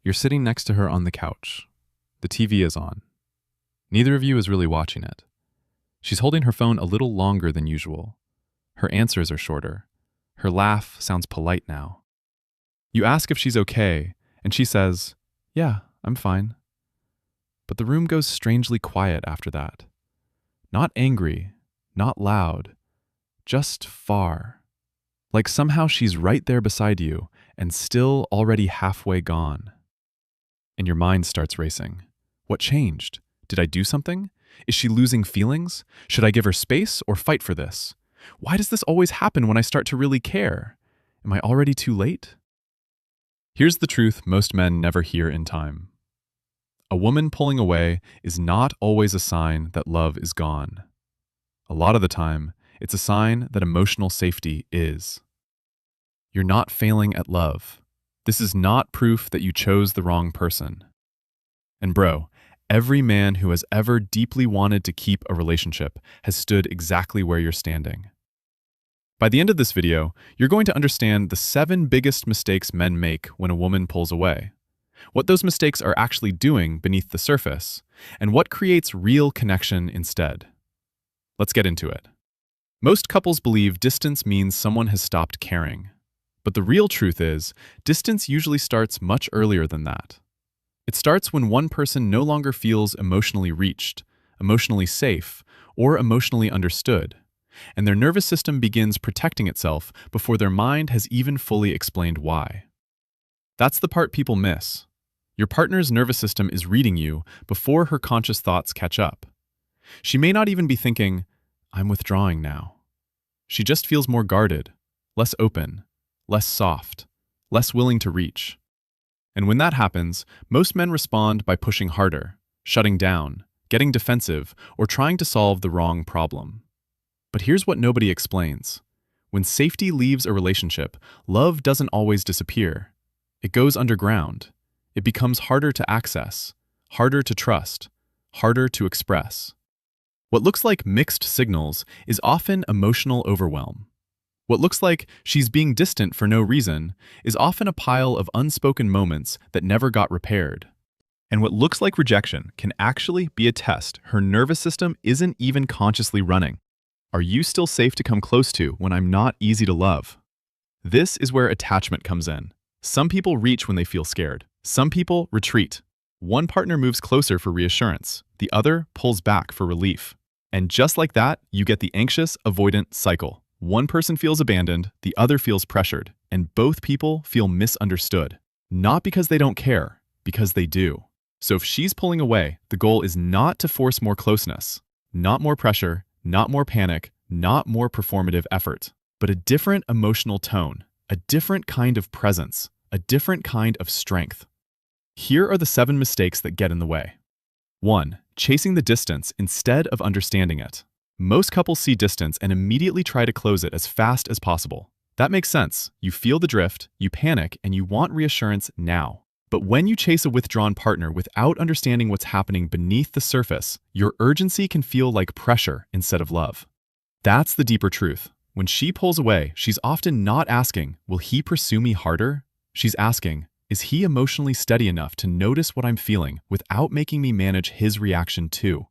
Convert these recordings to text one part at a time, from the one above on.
You're sitting next to her on the couch. The TV is on. Neither of you is really watching it. She's holding her phone a little longer than usual. Her answers are shorter. Her laugh sounds polite now. You ask if she's okay, and she says, "Yeah, I'm fine." But the room goes strangely quiet after that. Not angry, not loud, just far. Like somehow she's right there beside you and still already halfway gone. And your mind starts racing. What changed? Did I do something? Is she losing feelings? Should I give her space or fight for this? Why does this always happen when I start to really care? Am I already too late? Here's the truth most men never hear in time. A woman pulling away is not always a sign that love is gone. A lot of the time, it's a sign that emotional safety is. You're not failing at love. This is not proof that you chose the wrong person. And bro, every man who has ever deeply wanted to keep a relationship has stood exactly where you're standing. By the end of this video, you're going to understand the 7 biggest mistakes men make when a woman pulls away, what those mistakes are actually doing beneath the surface, and what creates real connection instead. Let's get into it. Most couples believe distance means someone has stopped caring. But the real truth is, distance usually starts much earlier than that. It starts when one person no longer feels emotionally reached, emotionally safe, or emotionally understood, and their nervous system begins protecting itself before their mind has even fully explained why. That's the part people miss. Your partner's nervous system is reading you before her conscious thoughts catch up. She may not even be thinking, "I'm withdrawing now." She just feels more guarded, less open, less soft, less willing to reach. And when that happens, most men respond by pushing harder, shutting down, getting defensive, or trying to solve the wrong problem. But here's what nobody explains. When safety leaves a relationship, love doesn't always disappear. It goes underground. It becomes harder to access, harder to trust, harder to express. What looks like mixed signals is often emotional overwhelm. What looks like she's being distant for no reason is often a pile of unspoken moments that never got repaired. And what looks like rejection can actually be a test her nervous system isn't even consciously running. Are you still safe to come close to when I'm not easy to love? This is where attachment comes in. Some people reach when they feel scared. Some people retreat. One partner moves closer for reassurance. The other pulls back for relief. And just like that, you get the anxious, avoidant cycle. One person feels abandoned, the other feels pressured, and both people feel misunderstood. Not because they don't care, because they do. So if she's pulling away, the goal is not to force more closeness, not more pressure, not more panic, not more performative effort, but a different emotional tone, a different kind of presence, a different kind of strength. Here are the 7 mistakes that get in the way. 1. Chasing the distance instead of understanding it. Most couples see distance and immediately try to close it as fast as possible. That makes sense. You feel the drift, you panic, and you want reassurance now. But when you chase a withdrawn partner without understanding what's happening beneath the surface, your urgency can feel like pressure instead of love. That's the deeper truth. When she pulls away, she's often not asking, "Will he pursue me harder?" She's asking, "Is he emotionally steady enough to notice what I'm feeling without making me manage his reaction too?"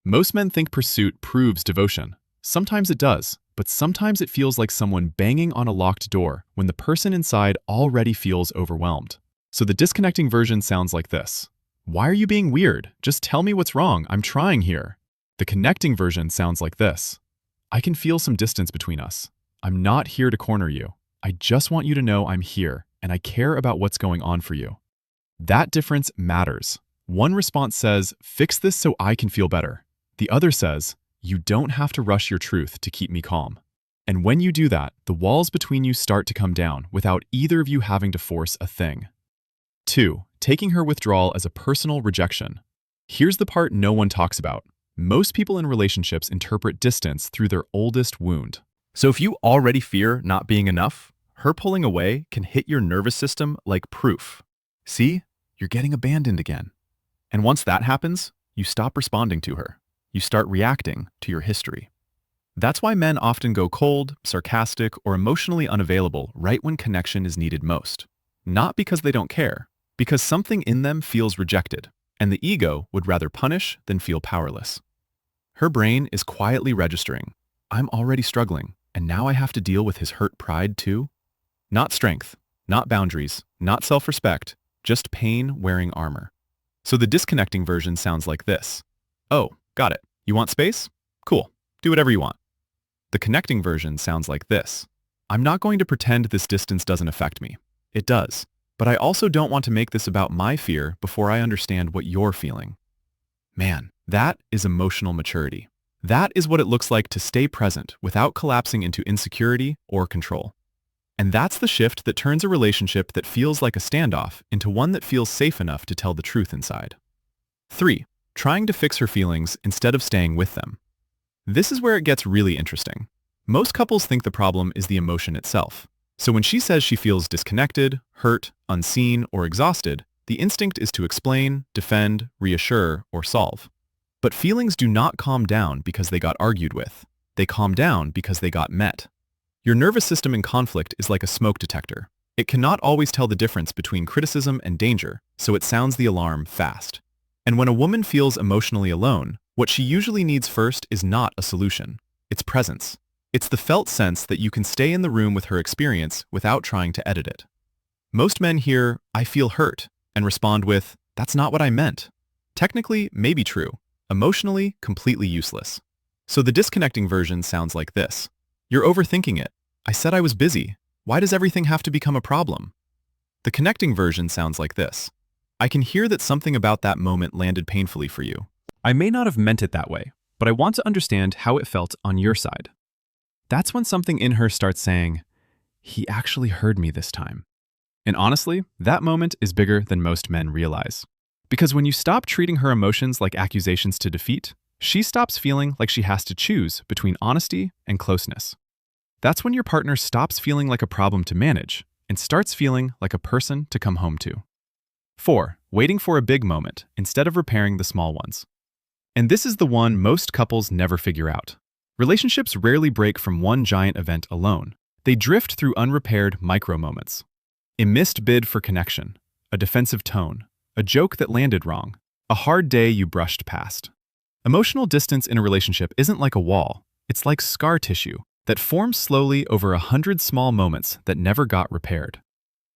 Most men think pursuit proves devotion. Sometimes it does, but sometimes it feels like someone banging on a locked door when the person inside already feels overwhelmed. So the disconnecting version sounds like this. "Why are you being weird? Just tell me what's wrong. I'm trying here." The connecting version sounds like this. "I can feel some distance between us. I'm not here to corner you. I just want you to know I'm here, and I care about what's going on for you." That difference matters. One response says, "Fix this so I can feel better." The other says, "You don't have to rush your truth to keep me calm." And when you do that, the walls between you start to come down without either of you having to force a thing. 2. Taking her withdrawal as a personal rejection. Here's the part no one talks about. Most people in relationships interpret distance through their oldest wound. So if you already fear not being enough, her pulling away can hit your nervous system like proof. See, you're getting abandoned again. And once that happens, you stop responding to her. You start reacting to your history. That's why men often go cold, sarcastic, or emotionally unavailable right when connection is needed most. Not because they don't care, because something in them feels rejected, and the ego would rather punish than feel powerless. Her brain is quietly registering, I'm already struggling, and now I have to deal with his hurt pride too? Not strength, not boundaries, not self-respect, just pain wearing armor. So the disconnecting version sounds like this. Oh, got it. You want space? Cool. Do whatever you want. The connecting version sounds like this. I'm not going to pretend this distance doesn't affect me. It does. But I also don't want to make this about my fear before I understand what you're feeling. Man, that is emotional maturity. That is what it looks like to stay present without collapsing into insecurity or control. And that's the shift that turns a relationship that feels like a standoff into one that feels safe enough to tell the truth inside. 3. Trying to fix her feelings instead of staying with them. This is where it gets really interesting. Most couples think the problem is the emotion itself. So when she says she feels disconnected, hurt, unseen, or exhausted, the instinct is to explain, defend, reassure, or solve. But feelings do not calm down because they got argued with. They calm down because they got met. Your nervous system in conflict is like a smoke detector. It cannot always tell the difference between criticism and danger, so it sounds the alarm fast. And when a woman feels emotionally alone, what she usually needs first is not a solution. It's presence. It's the felt sense that you can stay in the room with her experience without trying to edit it. Most men hear, I feel hurt, and respond with, that's not what I meant. Technically, maybe true. Emotionally, completely useless. So the disconnecting version sounds like this. You're overthinking it. I said I was busy. Why does everything have to become a problem? The connecting version sounds like this. I can hear that something about that moment landed painfully for you. I may not have meant it that way, but I want to understand how it felt on your side. That's when something in her starts saying, he actually heard me this time. And honestly, that moment is bigger than most men realize. Because when you stop treating her emotions like accusations to defeat, she stops feeling like she has to choose between honesty and closeness. That's when your partner stops feeling like a problem to manage and starts feeling like a person to come home to. 4. Waiting for a big moment instead of repairing the small ones. And this is the one most couples never figure out. Relationships rarely break from one giant event alone. They drift through unrepaired micro-moments. A missed bid for connection, a defensive tone, a joke that landed wrong, a hard day you brushed past. Emotional distance in a relationship isn't like a wall. It's like scar tissue that forms slowly over 100 small moments that never got repaired.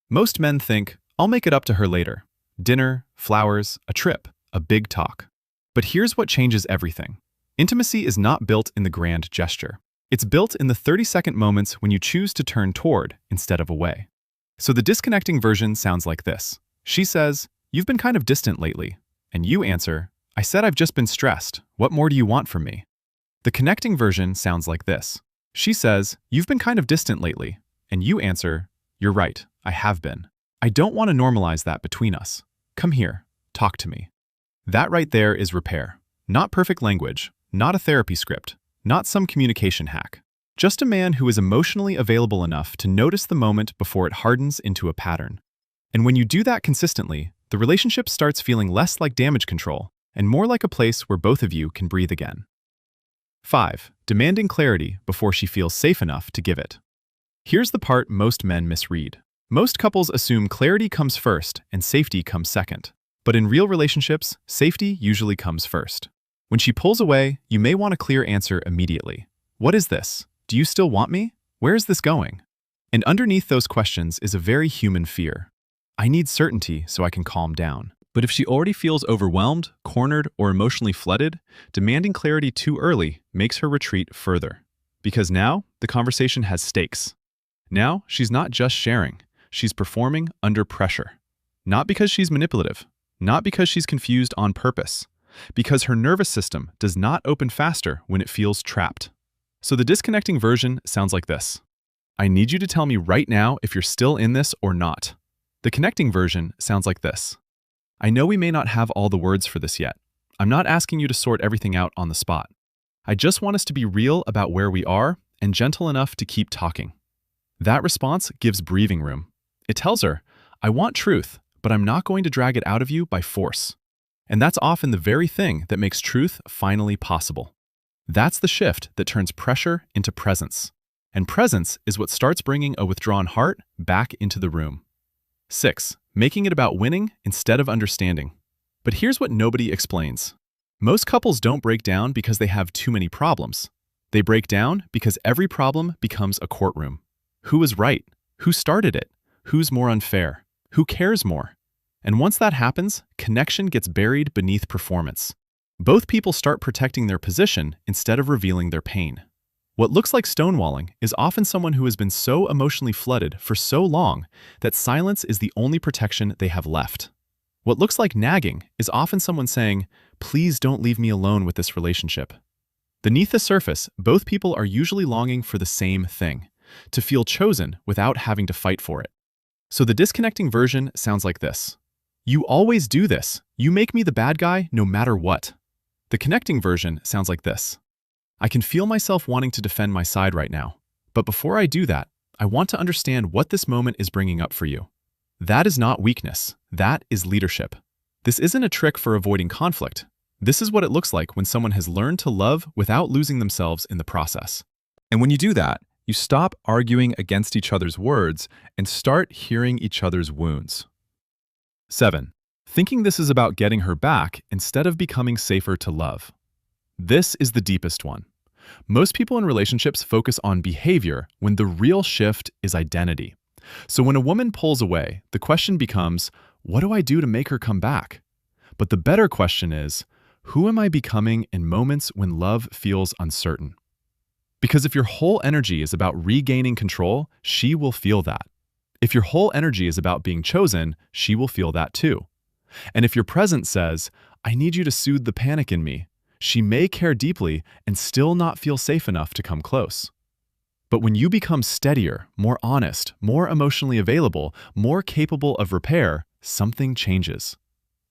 Most men think, I'll make it up to her later. Dinner, flowers, a trip, a big talk. But here's what changes everything. Intimacy is not built in the grand gesture. It's built in the 30-second moments when you choose to turn toward instead of away. So the disconnecting version sounds like this. She says, you've been kind of distant lately. And you answer, I said I've just been stressed. What more do you want from me? The connecting version sounds like this. She says, you've been kind of distant lately. And you answer, you're right, I have been. I don't want to normalize that between us. Come here, talk to me. That right there is repair. Not perfect language, not a therapy script, not some communication hack. Just a man who is emotionally available enough to notice the moment before it hardens into a pattern. And when you do that consistently, the relationship starts feeling less like damage control and more like a place where both of you can breathe again. 5. Demanding clarity before she feels safe enough to give it. Here's the part most men misread. Most couples assume clarity comes first and safety comes second. But in real relationships, safety usually comes first. When she pulls away, you may want a clear answer immediately. What is this? Do you still want me? Where is this going? And underneath those questions is a very human fear. I need certainty so I can calm down. But if she already feels overwhelmed, cornered, or emotionally flooded, demanding clarity too early makes her retreat further. Because now, the conversation has stakes. Now, she's not just sharing. She's performing under pressure. Not because she's manipulative. Not because she's confused on purpose. Because her nervous system does not open faster when it feels trapped. So the disconnecting version sounds like this. I need you to tell me right now if you're still in this or not. The connecting version sounds like this. I know we may not have all the words for this yet. I'm not asking you to sort everything out on the spot. I just want us to be real about where we are and gentle enough to keep talking. That response gives breathing room. It tells her, I want truth, but I'm not going to drag it out of you by force. And that's often the very thing that makes truth finally possible. That's the shift that turns pressure into presence. And presence is what starts bringing a withdrawn heart back into the room. 6. making it about winning instead of understanding. But here's what nobody explains. Most couples don't break down because they have too many problems. They break down because every problem becomes a courtroom. Who is right? Who started it? Who's more unfair? Who cares more? And once that happens, connection gets buried beneath performance. Both people start protecting their position instead of revealing their pain. What looks like stonewalling is often someone who has been so emotionally flooded for so long that silence is the only protection they have left. What looks like nagging is often someone saying, "Please don't leave me alone with this relationship." Beneath the surface, both people are usually longing for the same thing, to feel chosen without having to fight for it. So the disconnecting version sounds like this. "You always do this. You make me the bad guy no matter what." The connecting version sounds like this. "I can feel myself wanting to defend my side right now. But before I do that, I want to understand what this moment is bringing up for you." That is not weakness. That is leadership. This isn't a trick for avoiding conflict. This is what it looks like when someone has learned to love without losing themselves in the process. And when you do that, you stop arguing against each other's words and start hearing each other's wounds. 7. Thinking this is about getting her back instead of becoming safer to love. This is the deepest one. Most people in relationships focus on behavior when the real shift is identity. So when a woman pulls away, the question becomes, what do I do to make her come back? But the better question is, who am I becoming in moments when love feels uncertain? Because if your whole energy is about regaining control, she will feel that. If your whole energy is about being chosen, she will feel that too. And if your presence says, "I need you to soothe the panic in me," she may care deeply and still not feel safe enough to come close. But when you become steadier, more honest, more emotionally available, more capable of repair, something changes.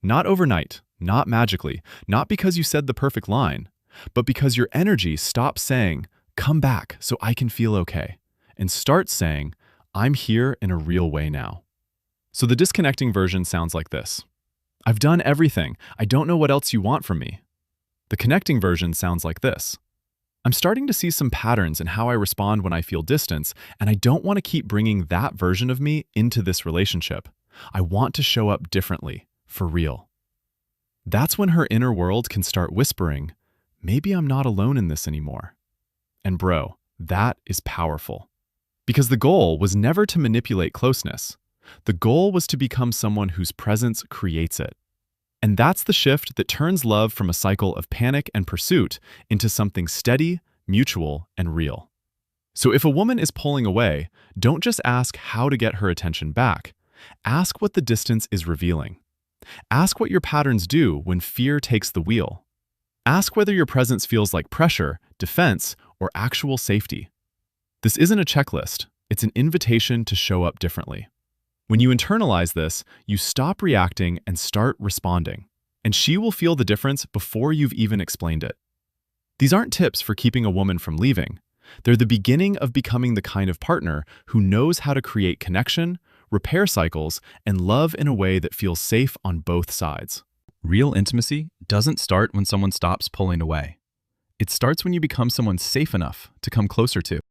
Not overnight, not magically, not because you said the perfect line, but because your energy stops saying, "Come back so I can feel okay," and starts saying, "I'm here in a real way now." So the disconnecting version sounds like this. "I've done everything. I don't know what else you want from me." The connecting version sounds like this. "I'm starting to see some patterns in how I respond when I feel distance, and I don't want to keep bringing that version of me into this relationship. I want to show up differently, for real." That's when her inner world can start whispering, "Maybe I'm not alone in this anymore." And bro, that is powerful. Because the goal was never to manipulate closeness. The goal was to become someone whose presence creates it. And that's the shift that turns love from a cycle of panic and pursuit into something steady, mutual, and real. So if a woman is pulling away, don't just ask how to get her attention back. Ask what the distance is revealing. Ask what your patterns do when fear takes the wheel. Ask whether your presence feels like pressure, defense, or actual safety. This isn't a checklist. It's an invitation to show up differently. When you internalize this, you stop reacting and start responding, and she will feel the difference before you've even explained it. These aren't tips for keeping a woman from leaving. They're the beginning of becoming the kind of partner who knows how to create connection, repair cycles, and love in a way that feels safe on both sides. Real intimacy doesn't start when someone stops pulling away. It starts when you become someone safe enough to come closer to.